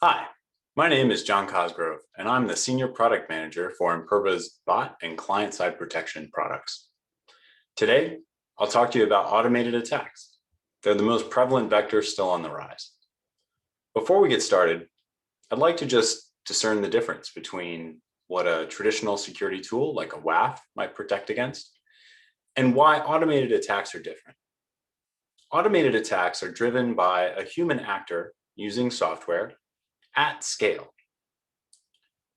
Hi, my name is John Cosgrove, and I'm the Senior Product Manager for Imperva's bot and client-side protection products. Today, I'll talk to you about automated attacks. They're the most prevalent vector still on the rise. Before we get started, I'd like to just discern the difference between what a traditional security tool like a WAF might protect against and why automated attacks are different. Automated attacks are driven by a human actor using software at scale.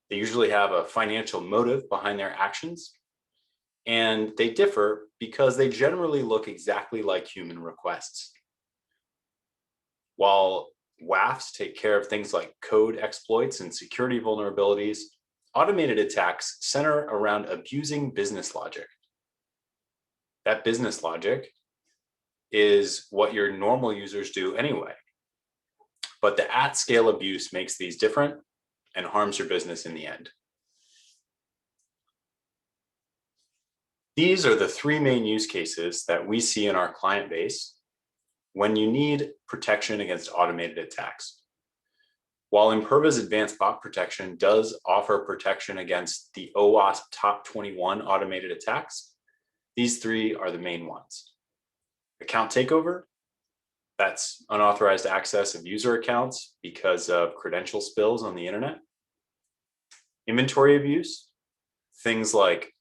They usually have a financial motive behind their actions, and they differ because they generally look exactly like human requests. While WAFs take care of things like code exploits and security vulnerabilities, automated attacks center around abusing business logic. That business logic is what your normal users do anyway. But the at-scale abuse makes these different and harms your business in the end. These are the three main use cases that we see in our client base when you need protection against automated attacks. While Imperva's Advanced BOT protection does offer protection against the OWASP top 21 automated attacks, these three are the main ones. Account takeover, that's unauthorized access of user accounts because of credential spills on the internet. Inventory abuse, things like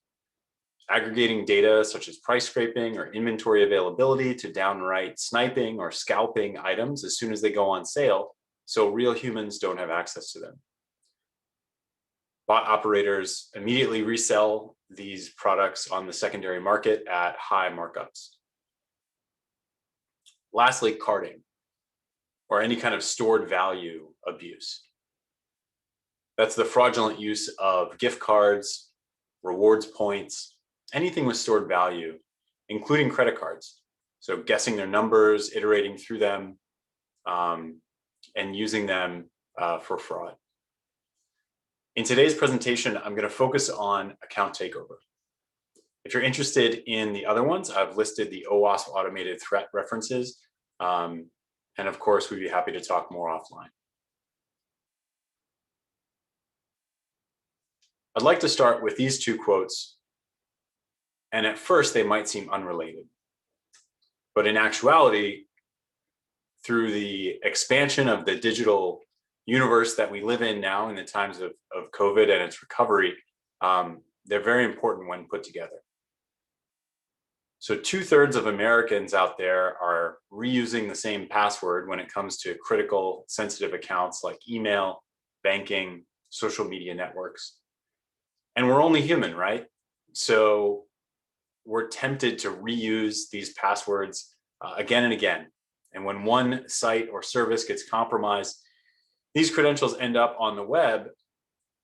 aggregating data such as price scraping or inventory availability to downright sniping or scalping items as soon as they go on sale, so real humans don't have access to them. Bot operators immediately resell these products on the secondary market at high markups. Lastly, carding, or any kind of stored value abuse. That's the fraudulent use of gift cards, rewards points, anything with stored value, including credit cards. So guessing their numbers, iterating through them, and using them for fraud. In today's presentation, I'm going to focus on account takeover. If you're interested in the other ones, I've listed the OWASP automated threat references. And of course, we'd be happy to talk more offline. I'd like to start with these two quotes. And at first, they might seem unrelated. But in actuality, through the expansion of the digital universe that we live in now in the times of COVID and its recovery, they're very important when put together. So 2/3 of Americans out there are reusing the same password when it comes to critical sensitive accounts like email, banking, social media networks. And we're only human, right? So we're tempted to reuse these passwords again and again. And when one site or service gets compromised, these credentials end up on the web,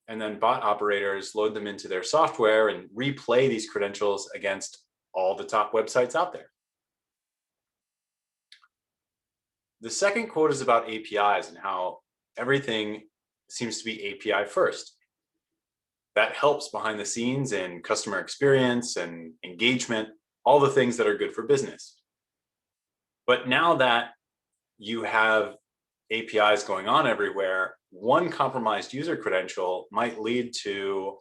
and then bot operators load them into their software and replay these credentials against all the top websites out there. The second quote is about APIs and how everything seems to be API first. That helps behind the scenes in customer experience and engagement, all the things that are good for business. But now that you have APIs going on everywhere, one compromised user credential might lead to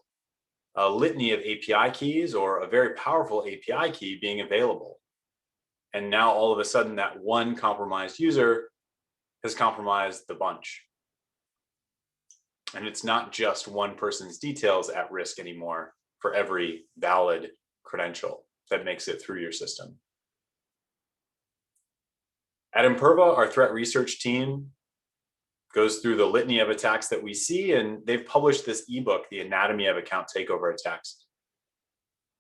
a litany of API keys or a very powerful API key being available. And now all of a sudden that one compromised user has compromised the bunch. And it's not just one person's details at risk anymore for every valid credential that makes it through your system. At Imperva, our threat research team goes through the litany of attacks that we see, and they've published this ebook, The Anatomy of Account Takeover Attacks.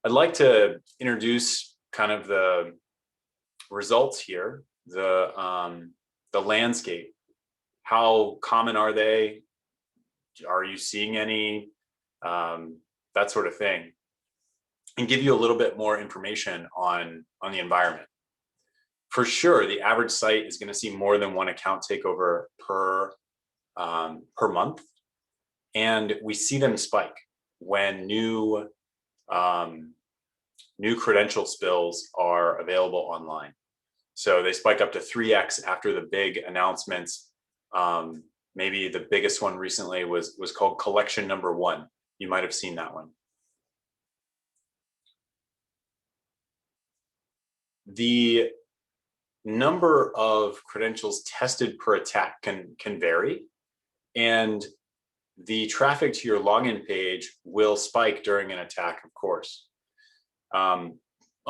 I'd like to introduce kind of the results here, the landscape. How common are they? Are you seeing any? That sort of thing, and give you a little bit more information on the environment. For sure, the average site is going to see more than one account takeover per month, and we see them spike when new credential spills are available online. So they spike up to 3x after the big announcements. Maybe the biggest one recently was called collection number 1. You might have seen that one. The number of credentials tested per attack can vary, and the traffic to your login page will spike during an attack, of course.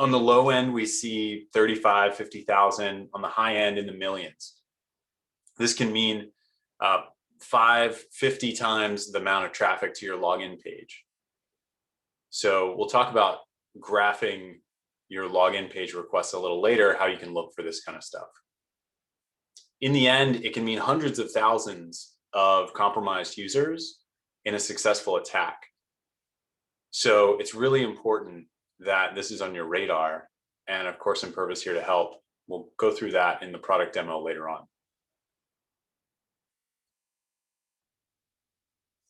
On the low end, we see 35, 50,000. On the high end, in the millions. This can mean 50 times the amount of traffic to your login page. So we'll talk about graphing your login page requests a little later, how you can look for this kind of stuff. In the end, it can mean hundreds of thousands of compromised users in a successful attack. So it's really important that this is on your radar. And of course, Imperva is here to help. We'll go through that in the product demo later on.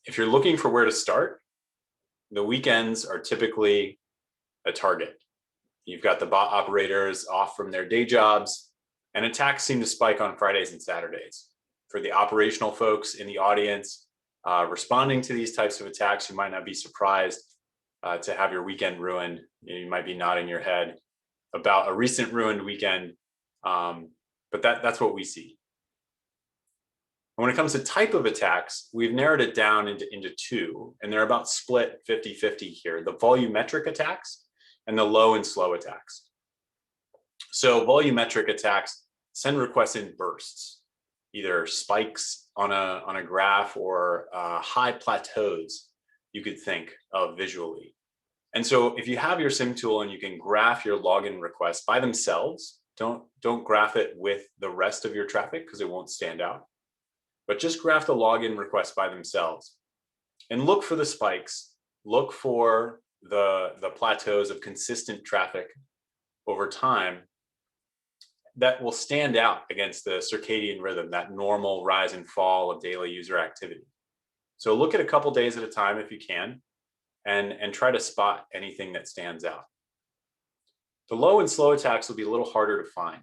If you're looking for where to start, the weekends are typically a target. You've got the bot operators off from their day jobs, and attacks seem to spike on Fridays and Saturdays. For the operational folks in the audience responding to these types of attacks, you might not be surprised to have your weekend ruined. You might be nodding your head about a recent ruined weekend, but that's what we see. When it comes to type of attacks, we've narrowed it down into 2, and they're about split 50-50 here: the volumetric attacks and the low and slow attacks. So volumetric attacks send requests in bursts, either spikes on a graph or high plateaus you could think of visually. And so if you have your sim tool and you can graph your login requests by themselves, don't graph it with the rest of your traffic because it won't stand out. But just graph the login requests by themselves and look for the spikes, look for the plateaus of consistent traffic over time that will stand out against the circadian rhythm, that normal rise and fall of daily user activity. So look at a couple days at a time if you can, and try to spot anything that stands out. The low and slow attacks will be a little harder to find.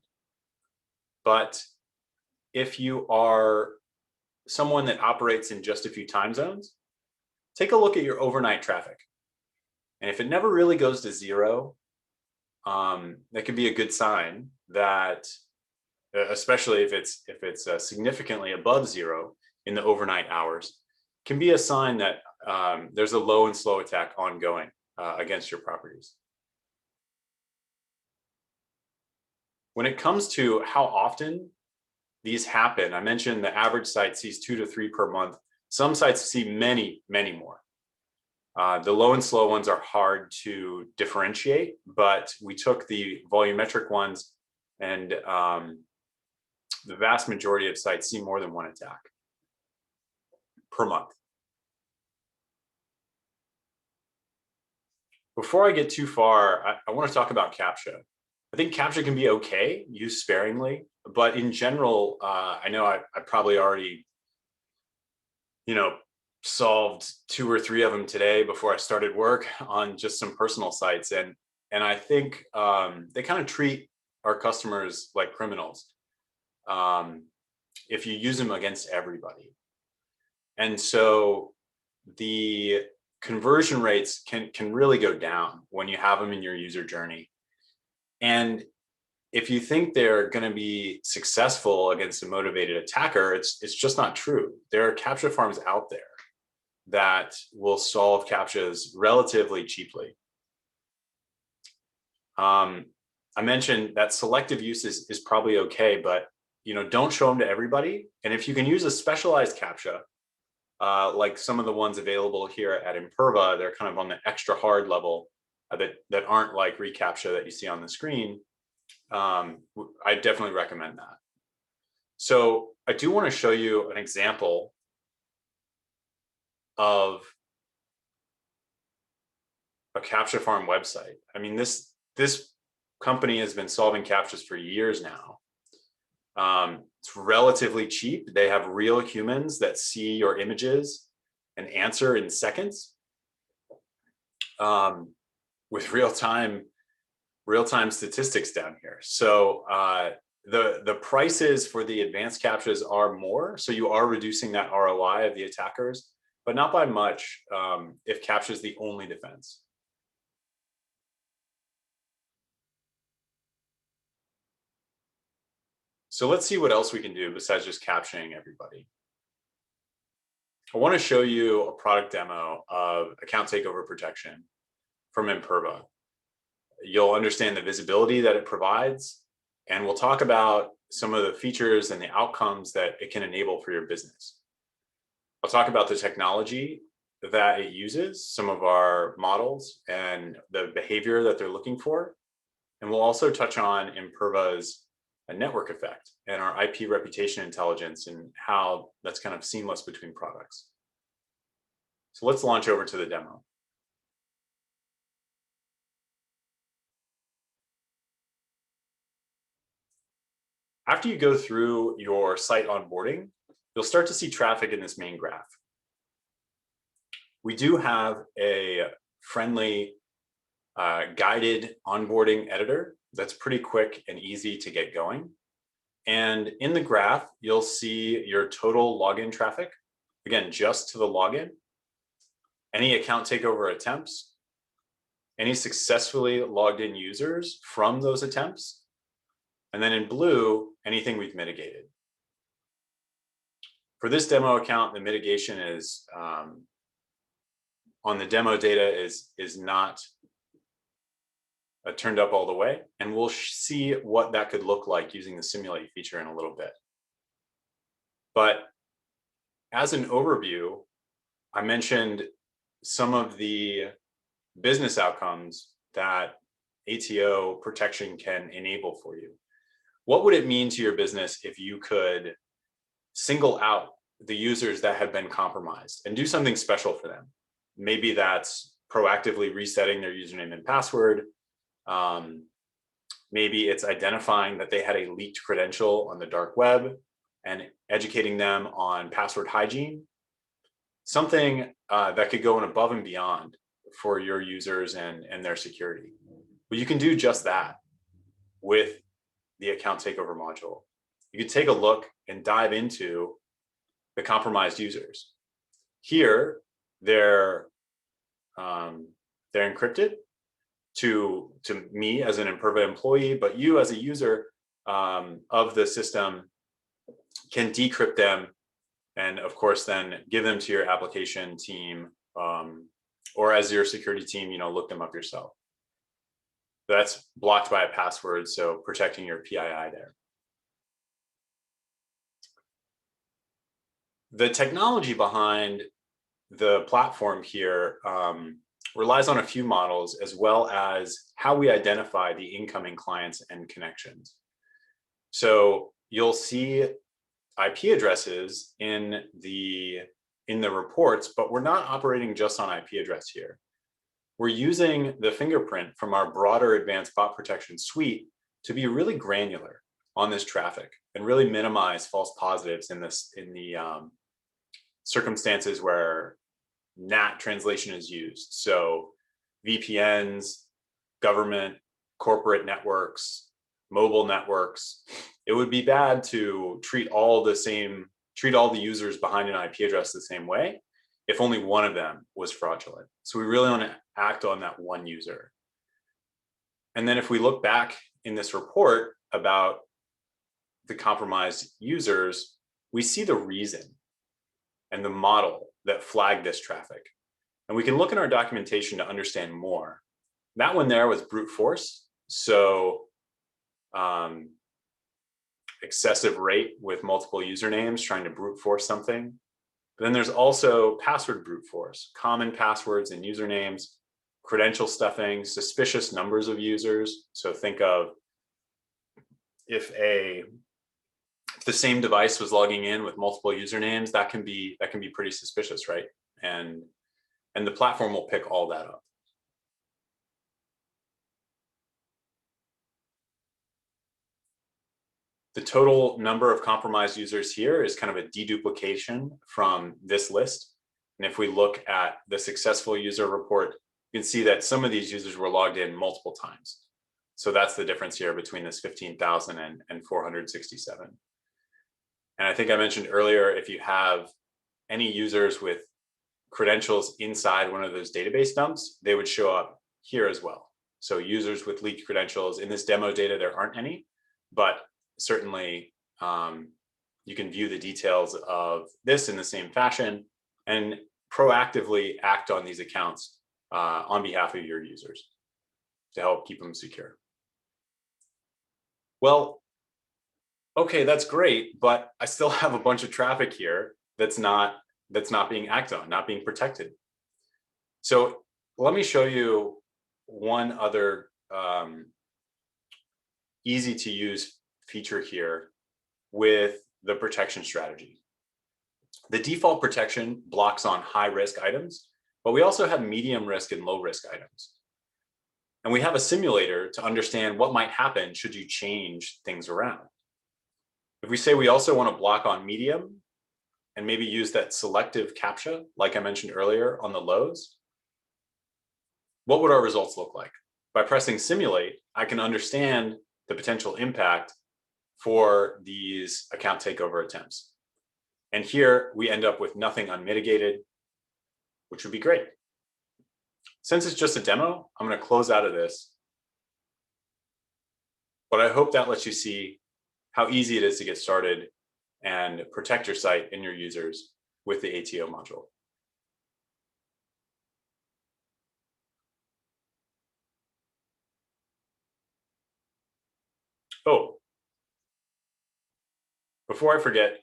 But if you are someone that operates in just a few time zones, take a look at your overnight traffic. And if it never really goes to 0, that could be a good sign that, especially if it's significantly above 0 in the overnight hours, can be a sign that there's a low and slow attack ongoing against your properties. When it comes to how often these happen, I mentioned the average site sees 2 to 3 per month. Some sites see many, many more. The low and slow ones are hard to differentiate, but we took the volumetric ones, and the vast majority of sites see more than 1 attack per month. Before I get too far, I want to talk about CAPTCHA. I think CAPTCHA can be okay, used sparingly, but in general, I know I probably already, solved 2 or 3 of them today before I started work on just some personal sites, and I think they kind of treat our customers like criminals if you use them against everybody. And so the conversion rates can really go down when you have them in your user journey. And if you think they're going to be successful against a motivated attacker, it's just not true. There are CAPTCHA farms out there that will solve CAPTCHAs relatively cheaply. I mentioned that selective use is probably okay, but don't show them to everybody. And if you can use a specialized CAPTCHA, like some of the ones available here at Imperva, they're kind of on the extra hard level that aren't like reCAPTCHA that you see on the screen. I definitely recommend that. So I do want to show you an example of a CAPTCHA farm website. I mean, this company has been solving CAPTCHAs for years now. It's relatively cheap. They have real humans that see your images and answer in seconds with real-time statistics down here. So The prices for the advanced captchas are more, so you are reducing that ROI of the attackers, but not by much if captcha is the only defense. So let's see what else we can do besides just capturing everybody. I want to show you a product demo of account takeover protection from Imperva. You'll understand the visibility that it provides, and we'll talk about some of the features and the outcomes that it can enable for your business. I'll talk about the technology that it uses, some of our models and the behavior that they're looking for. And we'll also touch on Imperva's network effect and our IP reputation intelligence and how that's kind of seamless between products. So let's launch over to the demo. After you go through your site onboarding, you'll start to see traffic in this main graph. We do have a friendly guided onboarding editor that's pretty quick and easy to get going. And in the graph, you'll see your total login traffic, again, just to the login, any account takeover attempts, any successfully logged in users from those attempts, and then in blue, anything we've mitigated. For this demo account, the mitigation is on the demo data is not turned up all the way, and we'll see what that could look like using the simulate feature in a little bit. But as an overview, I mentioned some of the business outcomes that ATO protection can enable for you. What would it mean to your business if you could single out the users that have been compromised and do something special for them? Maybe that's proactively resetting their username and password. Maybe it's identifying that they had a leaked credential on the dark web and educating them on password hygiene. Something that could go above and beyond for your users and their security. But you can do just that with the account takeover module. You can take a look and dive into the compromised users. Here, they're encrypted to me as an Imperva employee, but you as a user of the system can decrypt them and of course then give them to your application team or as your security team, look them up yourself. That's blocked by a password, so protecting your PII there. The technology behind the platform here relies on a few models as well as how we identify the incoming clients and connections. So you'll see IP addresses in the reports, but we're not operating just on IP address here. We're using the fingerprint from our broader advanced bot protection suite to be really granular on this traffic and really minimize false positives in the circumstances where NAT translation is used. So VPNs, government, corporate networks, mobile networks. It would be bad to treat all the users behind an IP address the same way if only one of them was fraudulent. So we really want to act on that one user. And then if we look back in this report about the compromised users, we see the reason and the model that flagged this traffic. And we can look in our documentation to understand more. That one there was brute force. So excessive rate with multiple usernames trying to brute force something. But then there's also password brute force, common passwords and usernames, credential stuffing, suspicious numbers of users. So think of if the same device was logging in with multiple usernames, that can be pretty suspicious, right? And the platform will pick all that up. The total number of compromised users here is kind of a deduplication from this list. And if we look at the successful user report, you can see that some of these users were logged in multiple times. So that's the difference here between this 15,000 and 467. And I think I mentioned earlier, if you have any users with credentials inside one of those database dumps, they would show up here as well. So users with leaked credentials, in this demo data, there aren't any, but certainly you can view the details of this in the same fashion and proactively act on these accounts on behalf of your users to help keep them secure. Well, okay, that's great, but I still have a bunch of traffic here that's not being acted on, not being protected. So let me show you one other easy to use feature here with the protection strategy. The default protection blocks on high risk items, but we also have medium risk and low risk items. And we have a simulator to understand what might happen should you change things around. If we say we also want to block on medium and maybe use that selective CAPTCHA, like I mentioned earlier, on the lows, what would our results look like? By pressing simulate, I can understand the potential impact for these account takeover attempts. And here we end up with nothing unmitigated, which would be great. Since it's just a demo, I'm going to close out of this. But I hope that lets you see how easy it is to get started and protect your site and your users with the ATO module. Oh, before I forget,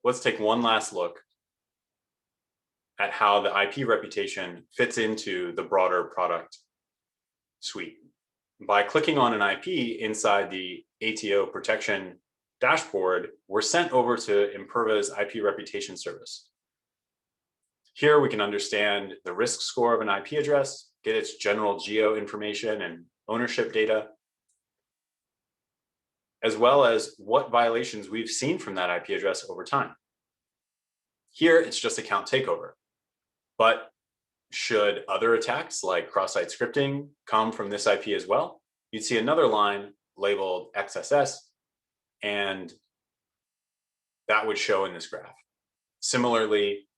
let's take one last look at how the IP reputation fits into the broader product suite. By clicking on an IP inside the ATO protection dashboard, we're sent over to Imperva's IP reputation service. Here we can understand the risk score of an IP address, get its general geo information and ownership data, as well as what violations we've seen from that IP address over time. Here, it's just account takeover. But should other attacks like cross-site scripting come from this IP as well, you'd see another line labeled XSS, and that would show in this graph. Similarly,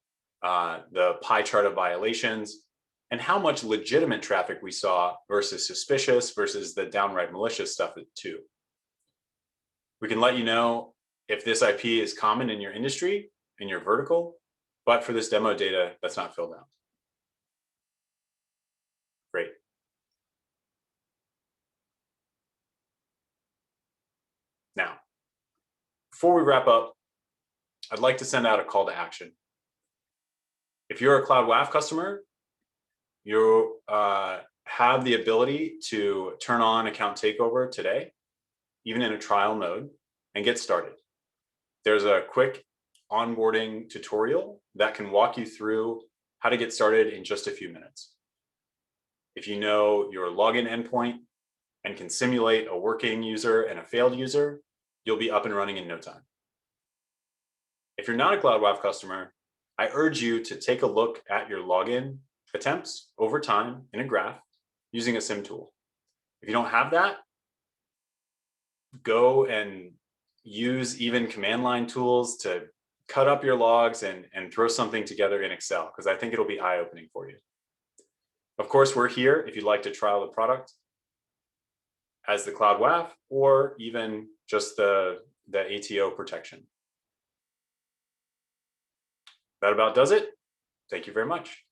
the pie chart of violations and how much legitimate traffic we saw versus suspicious versus the downright malicious stuff too. We can let you know if this IP is common in your industry, in your vertical, but for this demo data, that's not filled out. Great. Now, before we wrap up, I'd like to send out a call to action. If you're a Cloud WAF customer, you have the ability to turn on account takeover today, even in a trial mode, and get started. There's a quick onboarding tutorial that can walk you through how to get started in just a few minutes. If you know your login endpoint and can simulate a working user and a failed user, you'll be up and running in no time. If you're not a Cloud WAF customer, I urge you to take a look at your login attempts over time in a graph using a SIM tool. If you don't have that, go and use even command line tools to cut up your logs and throw something together in Excel, because I think it'll be eye-opening for you. Of course, we're here if you'd like to trial the product as the Cloud WAF or even just the ATO protection. That about does it. Thank you very much.